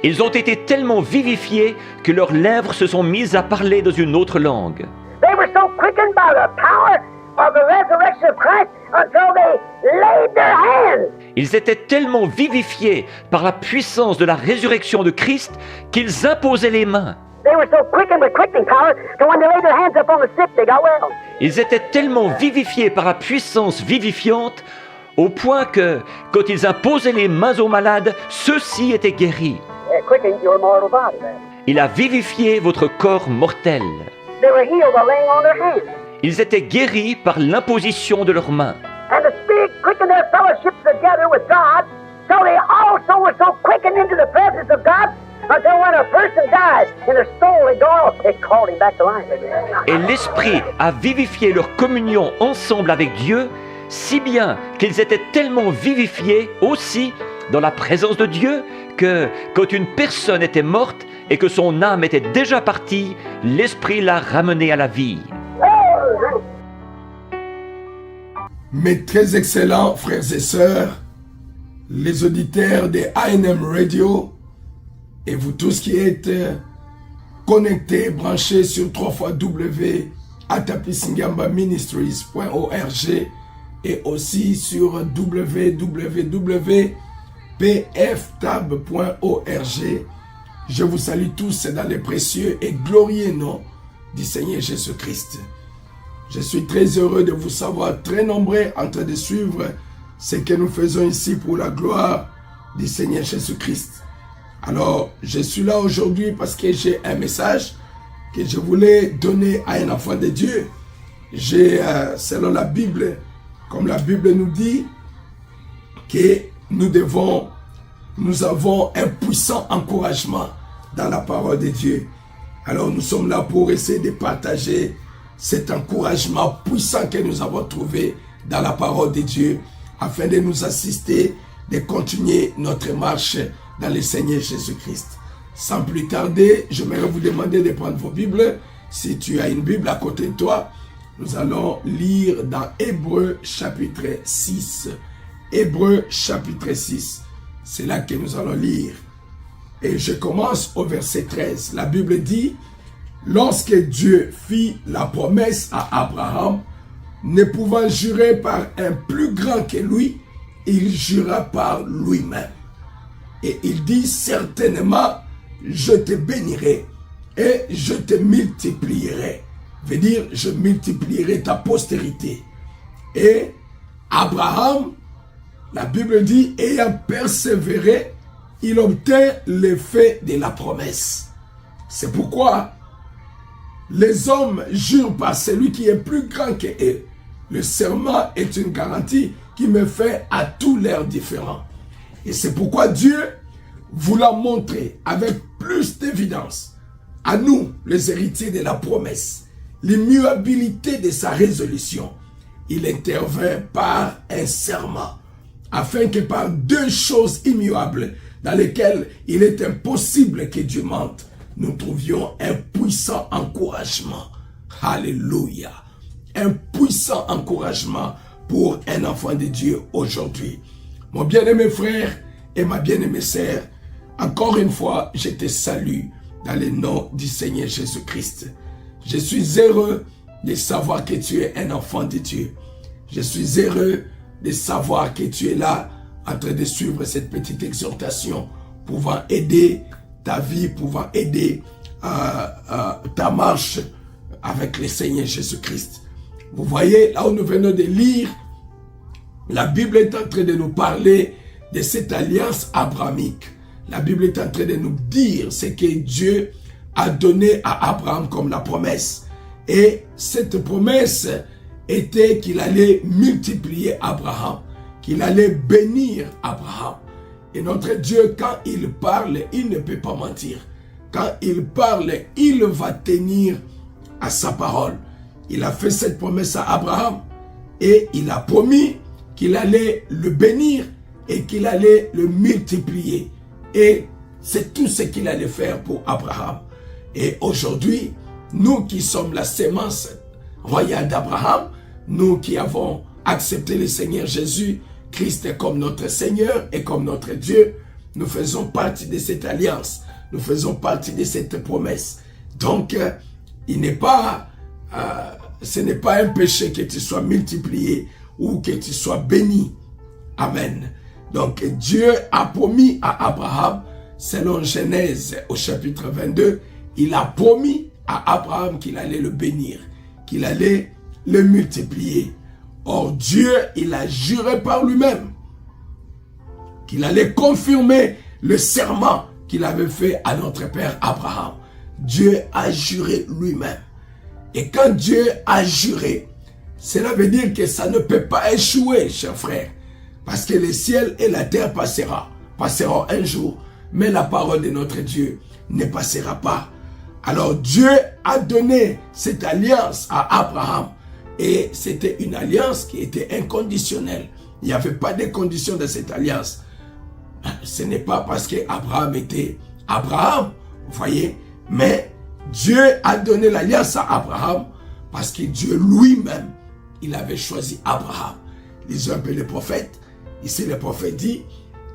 Ils ont été tellement vivifiés que leurs lèvres se sont mises à parler dans une autre langue. They were so quickened by the power of the resurrection of Christ until they laid their hands. Ils étaient tellement vivifiés par la puissance de la résurrection de Christ qu'ils imposaient les mains. They were so quickened with quickening power that when they laid their hands upon the sick, they got well. Ils étaient tellement vivifiés par la puissance vivifiante au point que, quand ils imposaient les mains aux malades, ceux-ci étaient guéris. It quickened your mortal body then. Il a vivifié votre corps mortel. They were healed by laying on their hands. Ils étaient guéris par l'imposition de leurs mains. And the Spirit quickened their fellowship together with God, so they also were so quickened into the presence of God until when a person died and their soul had gone, it called him back to life again. Et l'Esprit a vivifié leur communion ensemble avec Dieu, si bien qu'ils étaient tellement vivifiés aussi dans la présence de Dieu que quand une personne était morte et que son âme était déjà partie, l'Esprit l'a ramenée à la vie. Mes très excellents frères et sœurs, les auditeurs de ANM Radio et vous tous qui êtes connectés, branchés sur www.atapisingamba-ministries.org et aussi sur www.pftab.org. Je vous salue tous dans les précieux et glorieux noms du Seigneur Jésus-Christ. Je suis très heureux de vous savoir très nombreux en train de suivre ce que nous faisons ici pour la gloire du Seigneur Jésus-Christ. Alors, je suis là aujourd'hui parce que j'ai un message que je voulais donner à un enfant de Dieu. J'ai, selon la Bible, comme la Bible nous dit, que nous avons un puissant encouragement dans la parole de Dieu. Alors, nous sommes là pour essayer de partager cet encouragement puissant que nous avons trouvé dans la parole de Dieu afin de nous assister, de continuer notre marche dans le Seigneur Jésus-Christ. Sans plus tarder, j'aimerais vous demander de prendre vos Bibles. Si tu as une Bible à côté de toi, nous allons lire dans Hébreux chapitre 6. Hébreux chapitre 6. C'est là que nous allons lire. Et je commence au verset 13. La Bible dit: lorsque Dieu fit la promesse à Abraham, ne pouvant jurer par un plus grand que lui, il jura par lui-même. Et il dit: certainement, je te bénirai et je te multiplierai. Veut dire, je multiplierai ta postérité. Et Abraham, la Bible dit, ayant persévéré, il obtint l'effet de la promesse. C'est pourquoi les hommes jurent par celui qui est plus grand que eux. Le serment est une garantie qui me fait à tous leurs différents. Et c'est pourquoi Dieu vous l'a montré avec plus d'évidence à nous, les héritiers de la promesse, l'immuabilité de sa résolution. Il intervint par un serment, afin que par deux choses immuables dans lesquelles il est impossible que Dieu mente, nous trouvions un puissant encouragement. Alléluia. Un puissant encouragement pour un enfant de Dieu aujourd'hui. Mon bien-aimé frère et ma bien-aimée sœur, encore une fois, je te salue dans le nom du Seigneur Jésus-Christ. Je suis heureux de savoir que tu es un enfant de Dieu. Je suis heureux de savoir que tu es là en train de suivre cette petite exhortation pouvant aider ta vie, pouvant aider ta marche avec le Seigneur Jésus-Christ. Vous voyez, là où nous venons de lire, la Bible est en train de nous parler de cette alliance abrahamique. La Bible est en train de nous dire ce que Dieu a donné à Abraham comme la promesse. Et cette promesse était qu'il allait multiplier Abraham, qu'il allait bénir Abraham. Et notre Dieu, quand il parle, il ne peut pas mentir. Quand il parle, il va tenir à sa parole. Il a fait cette promesse à Abraham et il a promis qu'il allait le bénir et qu'il allait le multiplier. Et c'est tout ce qu'il allait faire pour Abraham. Et aujourd'hui, nous qui sommes la sémence royale d'Abraham, nous qui avons accepté le Seigneur Jésus-Christ comme notre Seigneur et comme notre Dieu, nous faisons partie de cette alliance. Nous faisons partie de cette promesse. Donc, ce n'est pas un péché que tu sois multiplié ou que tu sois béni. Amen. Donc, Dieu a promis à Abraham, selon Genèse au chapitre 22, il a promis à Abraham qu'il allait le bénir, qu'il allait le multiplier. Or, Dieu, il a juré par lui-même qu'il allait confirmer le serment qu'il avait fait à notre père Abraham. Dieu a juré lui-même. Et quand Dieu a juré, cela veut dire que ça ne peut pas échouer, chers frères. Parce que le ciel et la terre passeront un jour. Mais la parole de notre Dieu ne passera pas. Alors Dieu a donné cette alliance à Abraham. Et c'était une alliance qui était inconditionnelle. Il n'y avait pas de conditions de cette alliance. Ce n'est pas parce qu'Abraham était Abraham, vous voyez. Mais Dieu a donné l'alliance à Abraham parce que Dieu lui-même, il avait choisi Abraham. Lisons un peu les prophètes. Ici, le prophète dit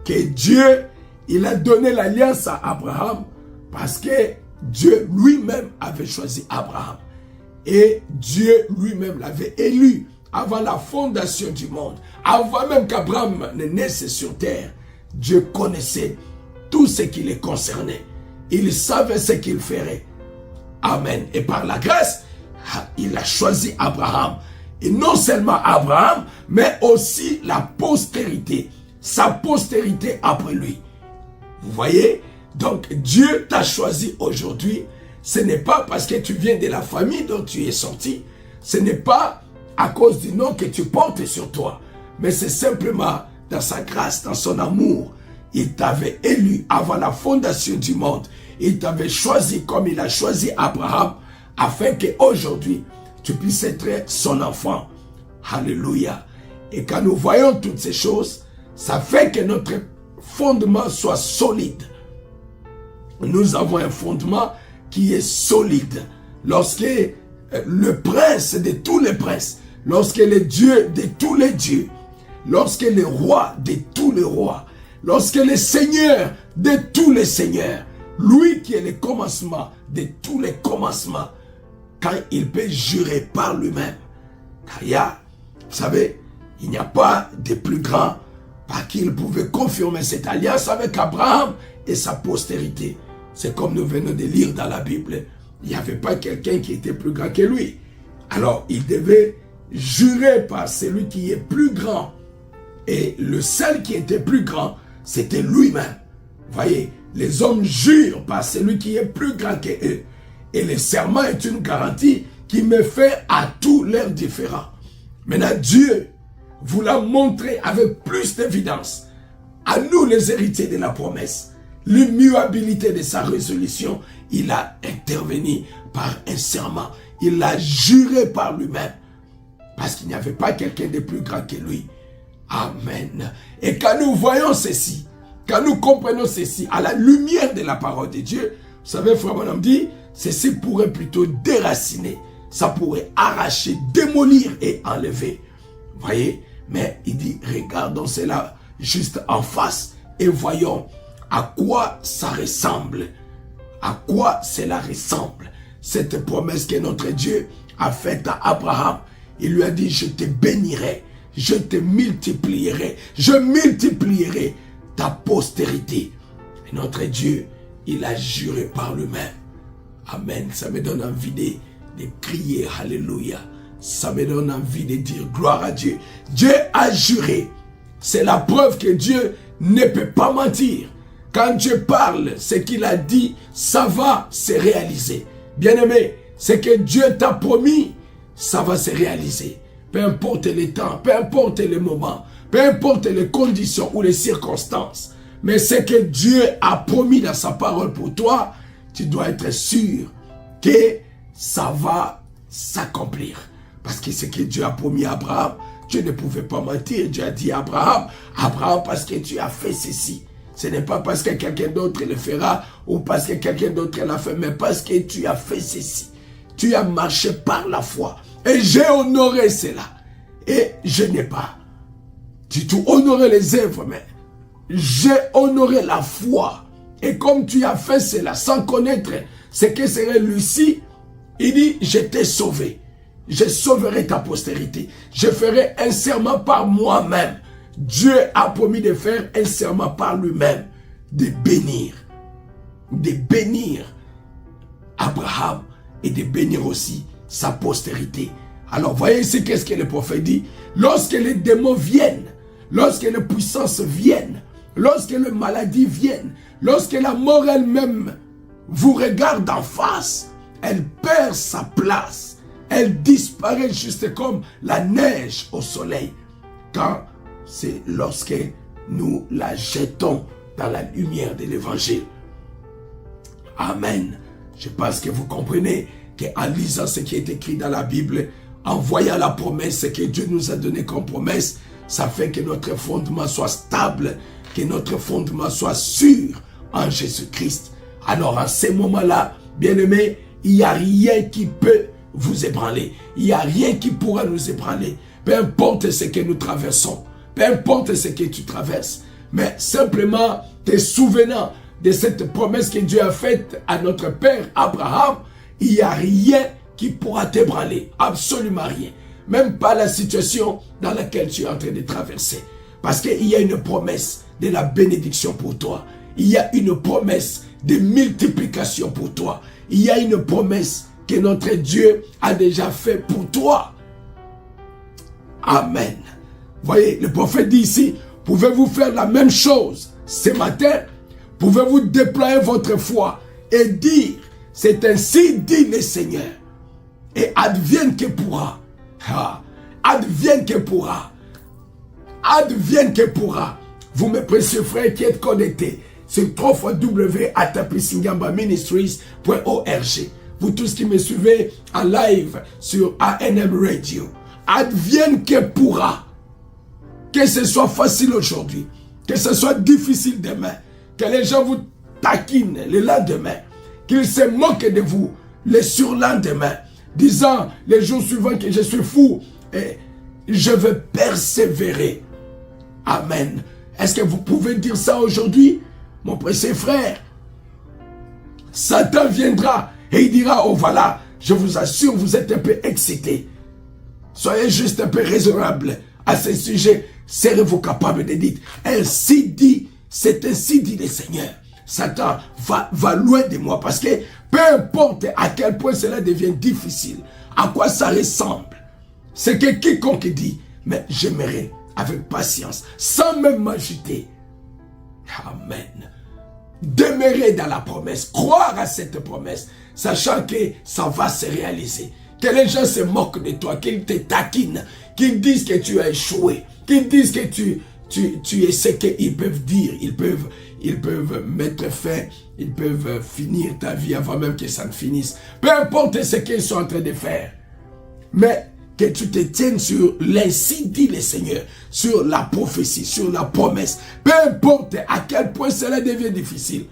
que Dieu, il a donné l'alliance à Abraham parce que Dieu lui-même avait choisi Abraham. Et Dieu lui-même l'avait élu avant la fondation du monde. Avant même qu'Abraham ne naisse sur terre, Dieu connaissait tout ce qui les concernait. Il savait ce qu'il ferait. Amen. Et par la grâce, il a choisi Abraham. Et non seulement Abraham, mais aussi la postérité. Sa postérité après lui. Vous voyez? Donc Dieu t'a choisi aujourd'hui. Ce n'est pas parce que tu viens de la famille dont tu es sorti. Ce n'est pas à cause du nom que tu portes sur toi. Mais c'est simplement dans sa grâce, dans son amour. Il t'avait élu avant la fondation du monde. Il t'avait choisi comme il a choisi Abraham, afin qu'aujourd'hui, tu puisses être son enfant. Alléluia. Et quand nous voyons toutes ces choses, ça fait que notre fondement soit solide. Nous avons un fondement qui est solide. Lorsque le prince de tous les princes, lorsque le Dieu de tous les dieux, lorsque le roi de tous les rois, lorsque le Seigneur de tous les seigneurs, lui qui est le commencement de tous les commencements, quand il peut jurer par lui-même, car il y a, vous savez, il n'y a pas de plus grand par qui il pouvait confirmer cette alliance avec Abraham et sa postérité. C'est comme nous venons de lire dans la Bible. Il n'y avait pas quelqu'un qui était plus grand que lui. Alors, il devait jurer par celui qui est plus grand. Et le seul qui était plus grand, c'était lui-même. Voyez, les hommes jurent par celui qui est plus grand qu'eux. Et le serment est une garantie qui met fin à tous leurs différends. Maintenant, Dieu vous l'a montré avec plus d'évidence. À nous, les héritiers de la promesse, l'immuabilité de sa résolution, il a intervenu par un serment. Il l'a juré par lui-même. Parce qu'il n'y avait pas quelqu'un de plus grand que lui. Amen. Et quand nous voyons ceci, quand nous comprenons ceci à la lumière de la parole de Dieu, vous savez, frère Branham dit, ceci pourrait plutôt déraciner, ça pourrait arracher, démolir et enlever. Vous voyez? Mais il dit, regardons cela juste en face et voyons à quoi ça ressemble. À quoi cela ressemble. Cette promesse que notre Dieu a faite à Abraham. Il lui a dit, je te bénirai, je te multiplierai, je multiplierai ta postérité. Et notre Dieu, il a juré par lui-même. Amen. Ça me donne envie de crier Alléluia. Ça me donne envie de dire gloire à Dieu. Dieu a juré. C'est la preuve que Dieu ne peut pas mentir. Quand Dieu parle, ce qu'il a dit, ça va se réaliser. Bien-aimé, ce que Dieu t'a promis, ça va se réaliser. Peu importe les temps, peu importe les moments, peu importe les conditions ou les circonstances. Mais ce que Dieu a promis dans sa parole pour toi, tu dois être sûr que ça va s'accomplir. Parce que ce que Dieu a promis à Abraham, Dieu ne pouvait pas mentir. Dieu a dit à Abraham, Abraham, parce que tu as fait ceci. Ce n'est pas parce que quelqu'un d'autre le fera ou parce que quelqu'un d'autre l'a fait, mais parce que tu as fait ceci. Tu as marché par la foi. Et j'ai honoré cela. Et je n'ai pas du tout honoré les œuvres, mais j'ai honoré la foi. Et comme tu as fait cela sans connaître ce que serait Lucie, il dit, je t'ai sauvé. Je sauverai ta postérité. Je ferai un serment par moi-même. Dieu a promis de faire un serment par lui-même. De bénir Abraham et de bénir aussi sa postérité. Alors voyez ici qu'est-ce que le prophète dit. Lorsque les démons viennent, lorsque les puissances viennent, lorsque les maladies viennent, lorsque la mort elle-même vous regarde en face, elle perd sa place. Elle disparaît juste comme la neige au soleil. Quand c'est lorsque nous la jetons dans la lumière de l'évangile. Amen. Je pense que vous comprenez qu'en lisant ce qui est écrit dans la Bible, en voyant la promesse que Dieu nous a donnée comme promesse, ça fait que notre fondement soit stable, que notre fondement soit sûr en Jésus-Christ. Alors en ces moments-là, bien-aimés, il n'y a rien qui peut vous ébranler. Il n'y a rien qui pourra nous ébranler. Peu importe ce que nous traversons, peu importe ce que tu traverses, mais simplement te souvenant de cette promesse que Dieu a faite à notre père Abraham, il n'y a rien qui pourra t'ébranler, absolument rien. Même pas la situation dans laquelle tu es en train de traverser. Parce qu'il y a une promesse de la bénédiction pour toi. Il y a une promesse de multiplication pour toi. Il y a une promesse que notre Dieu a déjà fait pour toi. Amen. Voyez, le prophète dit ici, pouvez-vous faire la même chose ce matin? Pouvez-vous déployer votre foi et dire, c'est ainsi dit le Seigneur. Et advienne que pourra. Advienne que pourra. Advienne que pourra. Vous, mes précieux frères qui êtes connectés sur www.atapissingamba-ministries.org. Vous tous qui me suivez en live sur ANM Radio. Advienne que pourra. Que ce soit facile aujourd'hui, que ce soit difficile demain, que les gens vous taquinent le lendemain, qu'ils se moquent de vous le surlendemain, disant les jours suivants que je suis fou et je veux persévérer. Amen. Est-ce que vous pouvez dire ça aujourd'hui, mon précieux frère? Satan viendra et il dira, oh voilà, je vous assure, vous êtes un peu excité. Soyez juste un peu raisonnable à ce sujet. Serez-vous capable de dire, ainsi dit, c'est ainsi dit le Seigneur. Satan va loin de moi parce que peu importe à quel point cela devient difficile, à quoi ça ressemble, c'est que quiconque dit, mais j'aimerais avec patience, sans même m'agiter. Amen. Demeurer dans la promesse, croire à cette promesse, sachant que ça va se réaliser. Que les gens se moquent de toi, qu'ils te taquinent, qu'ils disent que tu as échoué, qu'ils disent que tu es ce qu'ils peuvent dire. Ils peuvent mettre fin, ils peuvent finir ta vie avant même que ça ne finisse. Peu importe ce qu'ils sont en train de faire. Mais que tu te tiennes sur l'ainsi dit le Seigneur, sur la prophétie, sur la promesse. Peu importe à quel point cela devient difficile,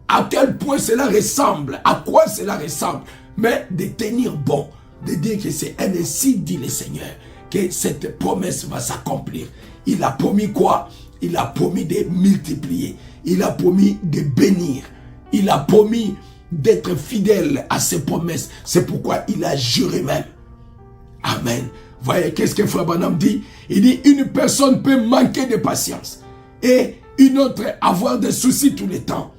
à quel point cela ressemble, à quoi cela ressemble, mais de tenir bon, de dire que c'est ainsi dit le Seigneur, que cette promesse va s'accomplir. Il a promis quoi? Il a promis de multiplier. Il a promis de bénir. Il a promis d'être fidèle à ses promesses. C'est pourquoi il a juré même. Amen. Voyez, qu'est-ce que Frère Branham dit? Il dit, une personne peut manquer de patience et une autre avoir des soucis tout le temps.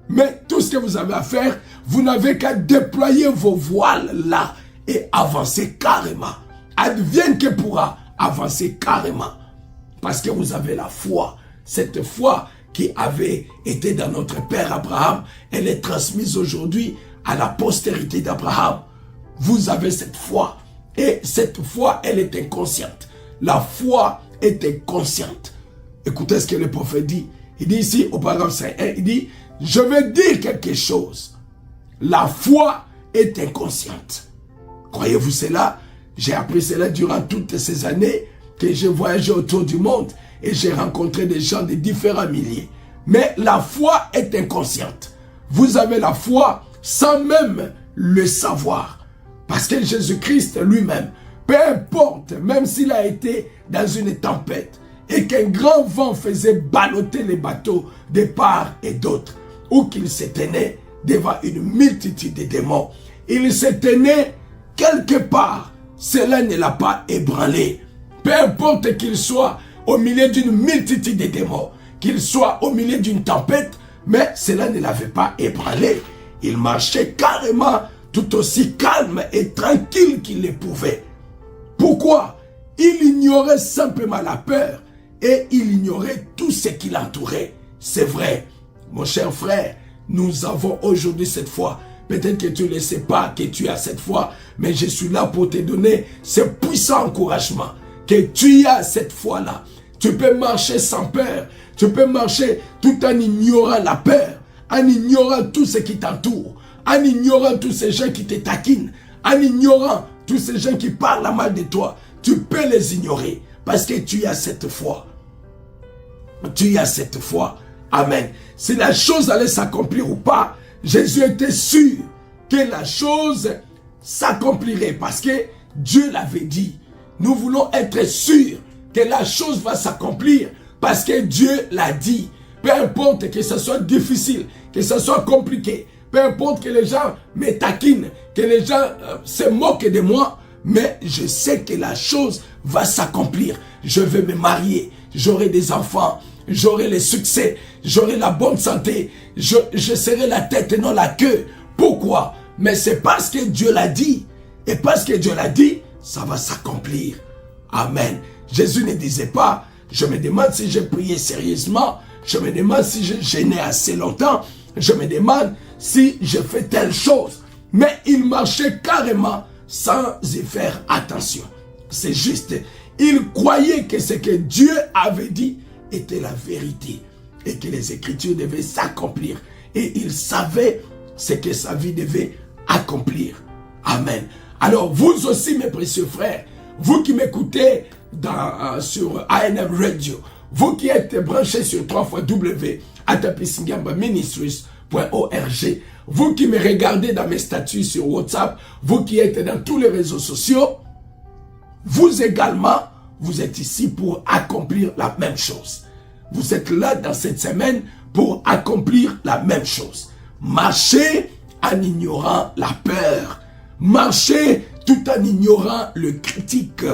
Mais tout ce que vous avez à faire, vous n'avez qu'à déployer vos voiles là et avancer carrément. Advienne que pourra, avancer carrément. Parce que vous avez la foi. Cette foi qui avait été dans notre père Abraham, elle est transmise aujourd'hui à la postérité d'Abraham. Vous avez cette foi. Et cette foi, elle est inconsciente. La foi est inconsciente. Écoutez ce que le prophète dit. Il dit ici au paragraphe 5.1, il dit, je vais dire quelque chose. La foi est inconsciente. Croyez-vous cela? J'ai appris cela durant toutes ces années que j'ai voyagé autour du monde et j'ai rencontré des gens de différents milliers. Mais la foi est inconsciente. Vous avez la foi sans même le savoir. Parce que Jésus-Christ lui-même, peu importe, même s'il a été dans une tempête, et qu'un grand vent faisait balloter les bateaux de part et d'autre, ou qu'il se tenait devant une multitude de démons. Il se tenait quelque part, cela ne l'a pas ébranlé. Peu importe qu'il soit au milieu d'une multitude de démons, qu'il soit au milieu d'une tempête, mais cela ne l'avait pas ébranlé. Il marchait carrément tout aussi calme et tranquille qu'il le pouvait. Pourquoi? Il ignorait simplement la peur et il ignorait tout ce qui l'entourait. C'est vrai, mon cher frère, nous avons aujourd'hui cette foi. Peut-être que tu ne sais pas que tu as cette foi, mais je suis là pour te donner ce puissant encouragement que tu as cette foi-là. Tu peux marcher sans peur. Tu peux marcher tout en ignorant la peur, en ignorant tout ce qui t'entoure, en ignorant tous ces gens qui te taquinent, en ignorant tous ces gens qui parlent mal de toi. Tu peux les ignorer parce que tu as cette foi. Tu as cette foi. Amen. Si la chose allait s'accomplir ou pas, Jésus était sûr que la chose s'accomplirait parce que Dieu l'avait dit. Nous voulons être sûrs que la chose va s'accomplir parce que Dieu l'a dit. Peu importe que ce soit difficile, que ce soit compliqué, peu importe que les gens me taquinent, que les gens se moquent de moi, mais je sais que la chose va s'accomplir. Je vais me marier, j'aurai des enfants, j'aurai le succès, j'aurai la bonne santé, je serai la tête et non la queue. Pourquoi? Mais c'est parce que Dieu l'a dit. Et parce que Dieu l'a dit, ça va s'accomplir. Amen. Jésus ne disait pas, je me demande si j'ai prié sérieusement, je me demande si j'ai gêné assez longtemps, je me demande si je fais telle chose. Mais il marchait carrément sans y faire attention. C'est juste, il croyait que ce que Dieu avait dit était la vérité et que les Écritures devaient s'accomplir. Et il savait ce que sa vie devait accomplir. Amen. Alors vous aussi mes précieux frères, vous qui m'écoutez sur ANM Radio, vous qui êtes branchés sur www.atapisingamba-ministries.org, vous qui me regardez dans mes statuts sur WhatsApp, vous qui êtes dans tous les réseaux sociaux, vous également, vous êtes ici pour accomplir la même chose. Vous êtes là dans cette semaine pour accomplir la même chose. Marchez en ignorant la peur. Marchez tout en ignorant le critique.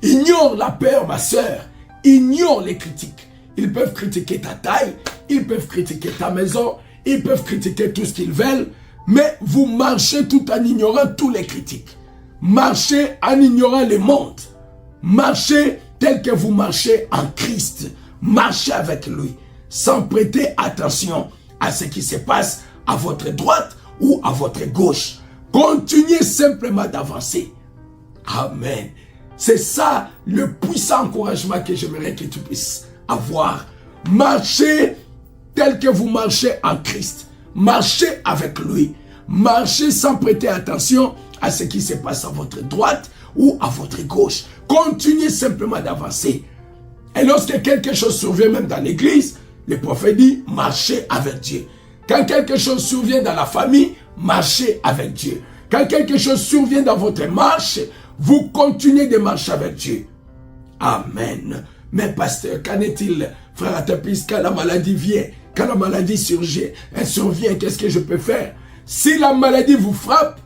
Ignore la peur, ma sœur. Ignore les critiques. Ils peuvent critiquer ta taille, ils peuvent critiquer ta maison, ils peuvent critiquer tout ce qu'ils veulent, mais vous marchez tout en ignorant tous les critiques. Marchez en ignorant le monde. Marchez tel que vous marchez en Christ. Marchez avec lui, sans prêter attention à ce qui se passe à votre droite ou à votre gauche. Continuez simplement d'avancer. Amen. C'est ça le puissant encouragement que j'aimerais que tu puisses avoir. Marchez tel que vous marchez en Christ. Marchez avec lui. Marchez sans prêter attention à ce qui se passe à votre droite ou à votre gauche. Continuez simplement d'avancer. Et lorsque quelque chose survient même dans l'église, le prophète dit, marchez avec Dieu. Quand quelque chose survient dans la famille, marchez avec Dieu. Quand quelque chose survient dans votre marche, vous continuez de marcher avec Dieu. Amen. Mais pasteur, qu'en est-il, frère Atapis, quand la maladie vient, quand la maladie survient, qu'est-ce que je peux faire? Si la maladie vous frappe,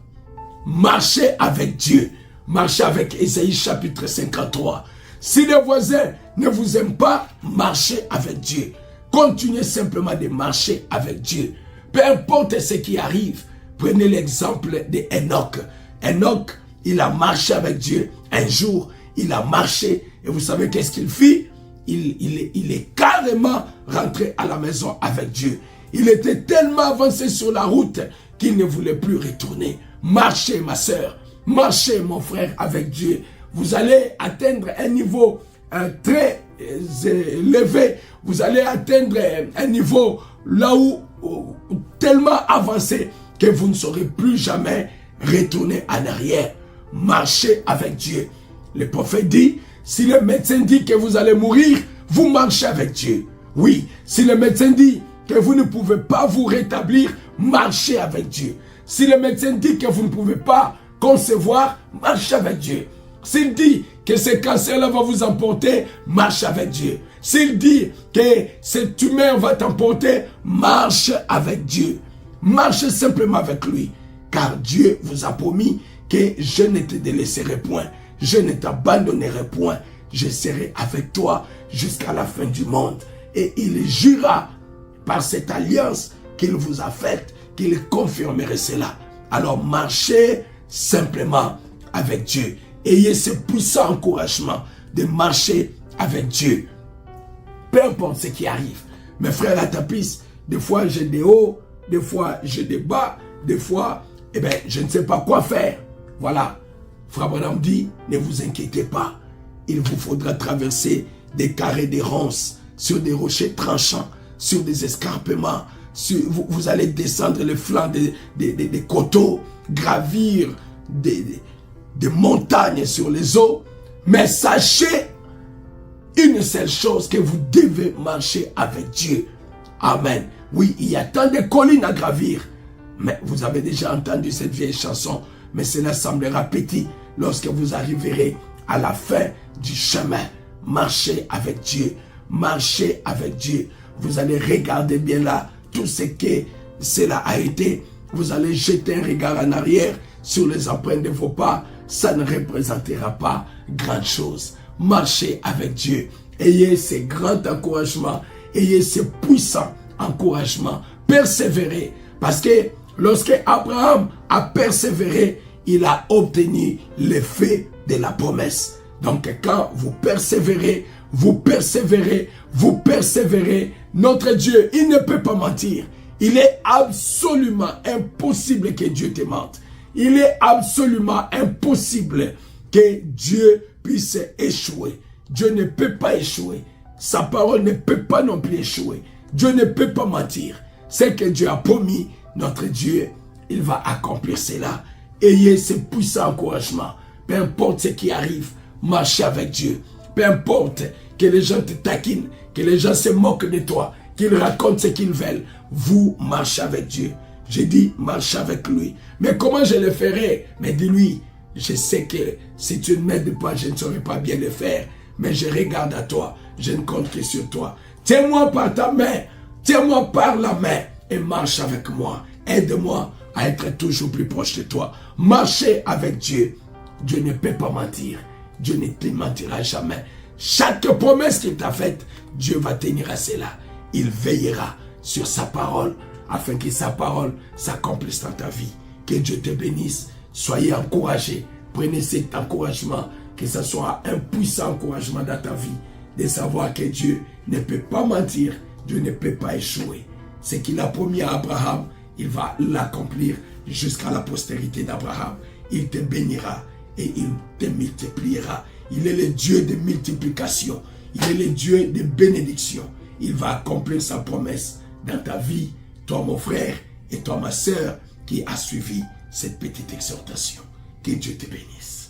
marchez avec Dieu. Marchez avec Ésaïe chapitre 53. Si les voisins ne vous aiment pas, marchez avec Dieu. Continuez simplement de marcher avec Dieu. Peu importe ce qui arrive, prenez l'exemple d'Enoch. Enoch, il a marché avec Dieu. Un jour, il a marché et vous savez qu'est-ce qu'il fit? Il est carrément rentré à la maison avec Dieu. Il était tellement avancé sur la route qu'il ne voulait plus retourner. Marchez, ma sœur. Marchez, mon frère, avec Dieu. Vous allez atteindre un niveau très élevé. Vous allez atteindre un niveau là où tellement avancé que vous ne saurez plus jamais retourner en arrière. Marchez avec Dieu. Le prophète dit, si le médecin dit que vous allez mourir, vous marchez avec Dieu. Oui, si le médecin dit que vous ne pouvez pas vous rétablir, marchez avec Dieu. Si le médecin dit que vous ne pouvez pas concevoir, marchez avec Dieu. S'il dit que ce cancer-là va vous emporter, marche avec Dieu. S'il dit que cette tumeur va t'emporter, marche avec Dieu. Marche simplement avec lui. Car Dieu vous a promis que je ne te délaisserai point. Je ne t'abandonnerai point. Je serai avec toi jusqu'à la fin du monde. Et il jura par cette alliance qu'il vous a faite, qu'il confirmerait cela. Alors marchez simplement avec Dieu. Ayez ce puissant encouragement de marcher avec Dieu. Peu importe ce qui arrive. Mes frères à Tapis, des fois j'ai des hauts, des fois j'ai des bas, des fois, je ne sais pas quoi faire. Voilà. Frère Branham dit, ne vous inquiétez pas. Il vous faudra traverser des carrés de ronces, sur des rochers tranchants, sur des escarpements. Vous allez descendre les flancs des coteaux, gravir des montagnes sur les eaux. Mais sachez une seule chose, que vous devez marcher avec Dieu. Amen. Oui, il y a tant de collines à gravir. Mais vous avez déjà entendu cette vieille chanson. Mais cela semblera petit lorsque vous arriverez à la fin du chemin. Marchez avec Dieu. Marchez avec Dieu. Vous allez regarder bien là tout ce que cela a été. Vous allez jeter un regard en arrière sur les empreintes de vos pas. Ça ne représentera pas grand chose. Marchez avec Dieu. Ayez ce grand encouragement. Ayez ce puissant encouragement. Persévérez. Parce que lorsque Abraham a persévéré, il a obtenu l'effet de la promesse. Donc quand vous persévérez, vous persévérez, vous persévérez, notre Dieu, il ne peut pas mentir. Il est absolument impossible que Dieu te mente. Il est absolument impossible que Dieu puisse échouer. Dieu ne peut pas échouer. Sa parole ne peut pas non plus échouer. Dieu ne peut pas mentir. Ce que Dieu a promis, notre Dieu, il va accomplir cela. Ayez ce puissant encouragement. Peu importe ce qui arrive, marchez avec Dieu. Peu importe que les gens te taquinent, que les gens se moquent de toi, qu'ils racontent ce qu'ils veulent. Vous marchez avec Dieu. J'ai dit, marchez avec lui. Mais comment je le ferai? Mais dis-lui, je sais que si tu ne m'aides pas, je ne saurais pas bien le faire. Mais je regarde à toi. Je ne compte que sur toi. Tiens-moi par ta main. Tiens-moi par la main. Et marche avec moi. Aide-moi à être toujours plus proche de toi. Marchez avec Dieu. Dieu ne peut pas mentir. Dieu ne te mentira jamais. Chaque promesse qu'il t'a faite, Dieu va tenir à cela. Il veillera sur sa parole afin que sa parole s'accomplisse dans ta vie. Que Dieu te bénisse. Soyez encouragés. Prenez cet encouragement, que ce soit un puissant encouragement dans ta vie, de savoir que Dieu ne peut pas mentir, Dieu ne peut pas échouer. Ce qu'il a promis à Abraham, il va l'accomplir jusqu'à la postérité d'Abraham. Il te bénira et il te multipliera. Il est le Dieu de multiplication. Il est le Dieu de bénédiction. Il va accomplir sa promesse dans ta vie, toi mon frère et toi ma sœur qui a suivi cette petite exhortation. Que Dieu te bénisse.